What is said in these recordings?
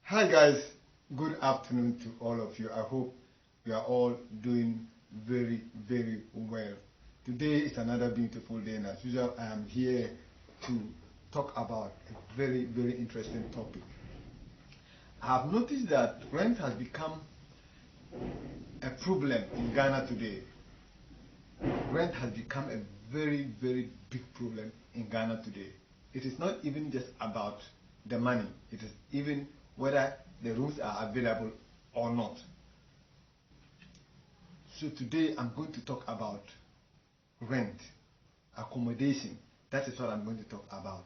Hi guys, good afternoon to all of you. I hope you are all doing very well. Today is another beautiful day, and as usual I am here to talk about a very interesting topic. I have noticed that rent has become a problem in Ghana today. Rent has become a very big problem in Ghana today. It is not even just about the money, it is even whether the rooms are available or not. So today I'm going to talk about rent, accommodation. That is what I'm going to talk about.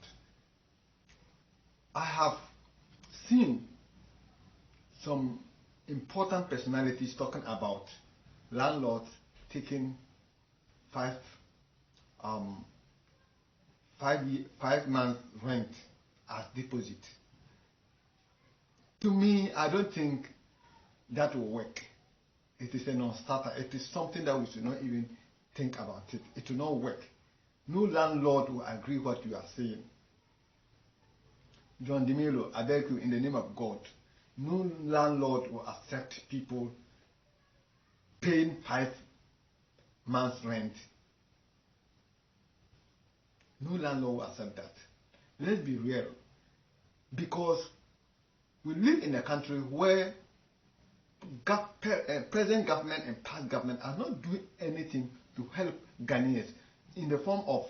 I have seen some important personalities talking about landlords taking 5 months rent as deposit. To me, I don't think that will work. It is a non-starter. It is something that we should not even think about it. It will not work. No landlord will agree what you are saying. John DeMelo, I beg you, in the name of God, no landlord will accept people paying 5 months rent. No landlord will accept that. Let's be real. Because we live in a country where present government and past government are not doing anything to help Ghanaians in the form of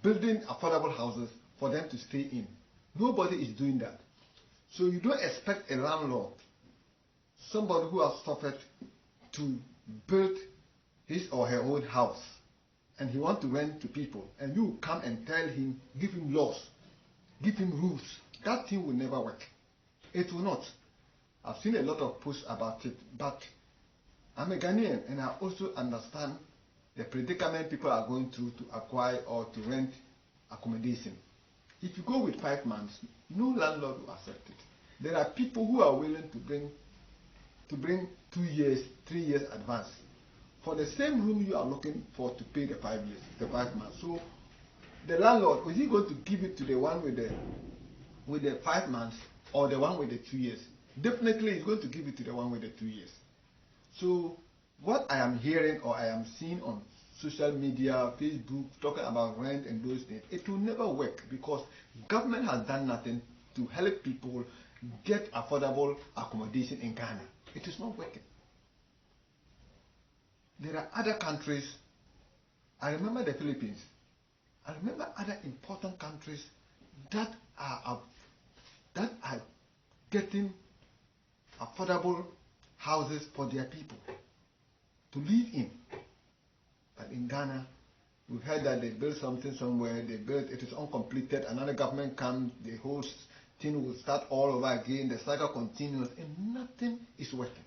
building affordable houses for them to stay in. Nobody is doing that. So you don't expect a landlord, somebody who has suffered, to build his or her own house and he wants to rent to people, and you come and tell him, give him laws, give him rules. That thing will never work. It will not. I've seen a lot of posts about it, but I'm a Ghanaian and I also understand the predicament people are going through to acquire or to rent accommodation. If you go with 5 months, no landlord will accept it. There are people who are willing to bring 2 years, 3 years advance for the same room you are looking for to pay the 5 years, the 5 months. So the landlord, is he going to give it to the one with the 5 months or the one with the 2 years? Definitely he's going to give it to the one with the 2 years. So what I am hearing or I am seeing on social media, Facebook, talking about rent and those things, it will never work because government has done nothing to help people get affordable accommodation in Ghana. It is not working. There are other countries. I remember the Philippines. I remember other important countries that are getting affordable houses for their people to live in. But in Ghana, we heard that they built something somewhere, it is uncompleted, another government comes, the whole thing will start all over again, the cycle continues, and nothing is working.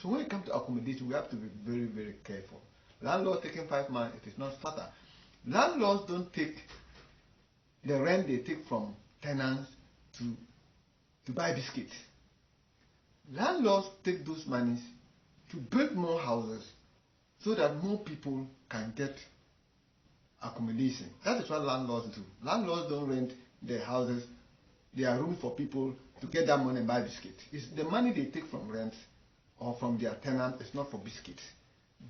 So when it comes to accommodation, we have to be very careful. Landlord taking 5 months, it is not starter. Landlords don't take the rent they take from tenants to buy biscuits. Landlords take those monies to build more houses so that more people can get accommodation. That is what landlords do. Landlords don't rent their houses, their rooms for people to get that money and buy biscuits. It's the money they take from rent or from their tenants. It's not for biscuits.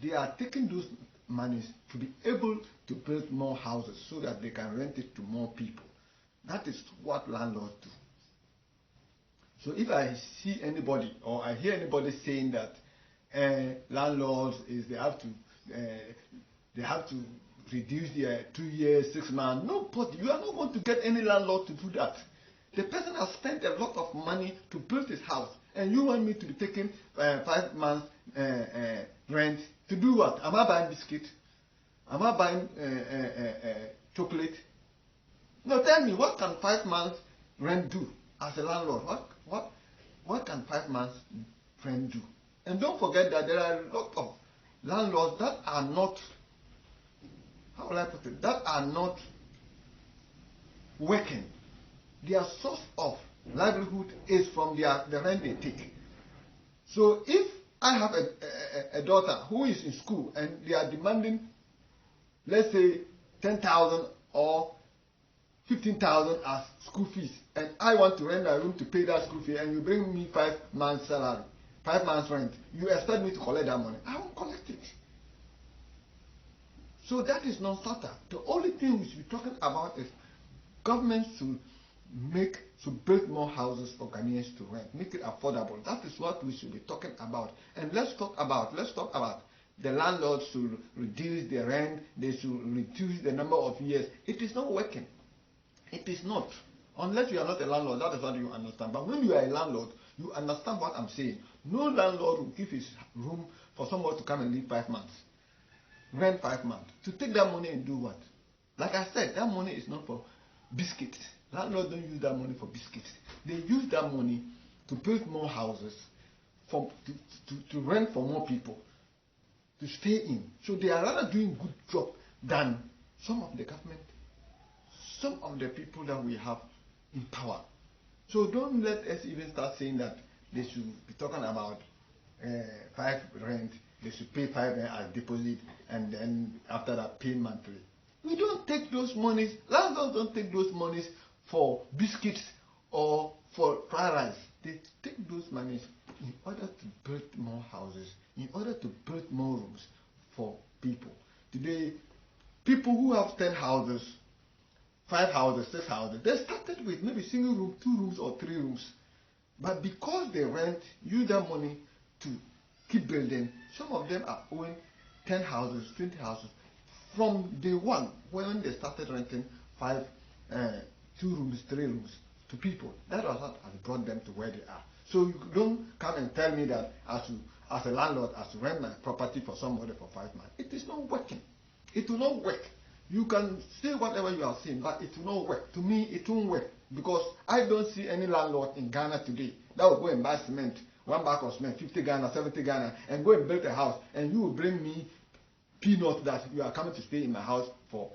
They are taking those monies to be able to build more houses so that they can rent it to more people. That is what landlords do. So if I see anybody or I hear anybody saying that landlords they have to reduce their 2 years, 6 months, no, but you are not going to get any landlord to do that. The person has spent a lot of money to build his house, and you want me to be taking 5 months rent to do what? Am I buying biscuit? Am I buying chocolate? No, tell me, what can 5 months rent do as a landlord? What can 5 months rent do? And don't forget that there are a lot of landlords that are not, how will I put it, that are not working. Their source of livelihood is from the rent they take. So if I have a daughter who is in school and they are demanding, let's say, 10,000 or 15,000 as school fees, and I want to rent a room to pay that school fee, and you bring me 5 months salary, 5 months rent, you expect me to collect that money? I won't collect it. So that is non-starter. The only thing we should be talking about is government should build more houses for Ghanaians to rent, make it affordable. That is what we should be talking about. And let's talk about the landlords should reduce the rent, they should reduce the number of years. It is not working. It is not. Unless you are not a landlord, that is what you understand. But when you are a landlord, you understand what I'm saying. No landlord will give his room for someone to come and live 5 months. Rent 5 months. To take that money and do what? Like I said, that money is not for biscuits. Landlords don't use that money for biscuits. They use that money to build more houses, to rent for more people, to stay in. So they are rather doing good job than some of the government, some of the people that we have in power. So don't let us even start saying that they should be talking about 5 rent, they should pay 5 as deposit, and then after that pay monthly. We don't take those monies, landlords don't take those monies for biscuits or for fried rice. They take those monies in order to build more houses, in order to build more rooms for people. Today, people who have 10 houses, 5 houses, 6 houses, they started with maybe single room, 2 rooms or 3 rooms. But because they use that money to keep building, some of them are owning 10 houses, 20 houses. From day one, when they started renting 2 rooms, 3 rooms to people, that was what has brought them to where they are. So you don't come and tell me that as a landlord, as to rent my property for somebody for 5 months. It is not working. It will not work. You can say whatever you are saying, but it will not work. To me, it won't work, because I don't see any landlord in Ghana today that will go and buy cement, 1 bag of cement, 50 Ghana, 70 Ghana, and go and build a house, and you will bring me peanuts that you are coming to stay in my house for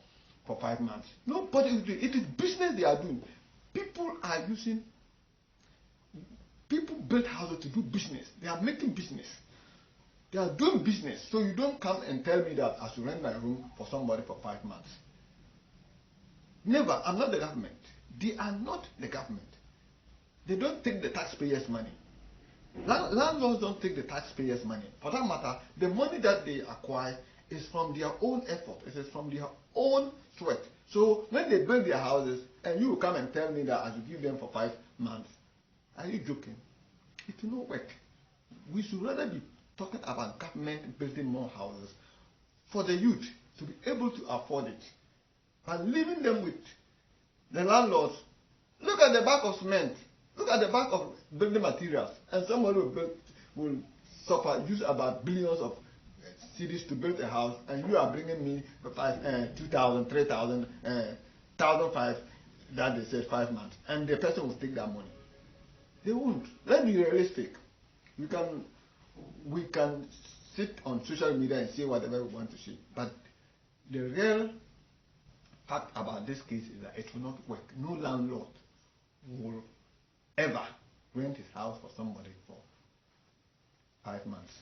5 months. Nobody will do it. It is business they are doing. People build houses to do business. They are making business. They are doing business. So you don't come and tell me that I should rent my room for somebody for 5 months. Never. I'm not the government. They are not the government. They don't take the taxpayers' money. Landlords don't take the taxpayers' money. For that matter, the money that they acquire is from their own effort. It is from their own sweat. So when they build their houses, and you will come and tell me that I should give them for 5 months, are you joking? It will not work. We should rather be talking about government building more houses for the youth to be able to afford it, and leaving them with the landlords. Look at the back of cement. Look at the back of building materials, and somebody will use about billions of cities to build a house, and you are bringing me 2,000, 3,000, 1,500 that they said 5 months, and the person will take that money. They won't. Let's be realistic. We can sit on social media and say whatever we want to say, but the real fact about this case is that it will not work. No landlord will ever rent his house for somebody for 5 months.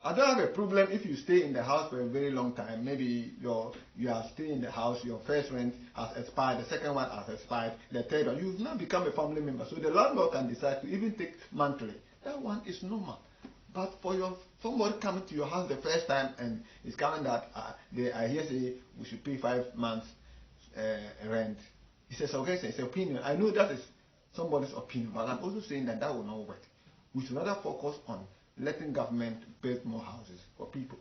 I don't have a problem if you stay in the house for a very long time. Maybe you are staying in the house, your first rent has expired, the second one has expired, the third one. You've now become a family member. So the landlord can decide to even take monthly. That one is normal. But for somebody coming to your house the first time and it's coming that I hear say we should pay 5 months rent. He says, okay, it's an opinion. I know that is somebody's opinion, but I'm also saying that will not work. We should rather focus on letting government build more houses for people.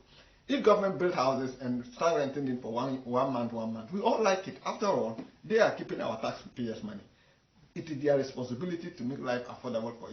If government build houses and start renting them for one month, we all like it. After all, they are keeping our taxpayers' money. It is their responsibility to make life affordable for it.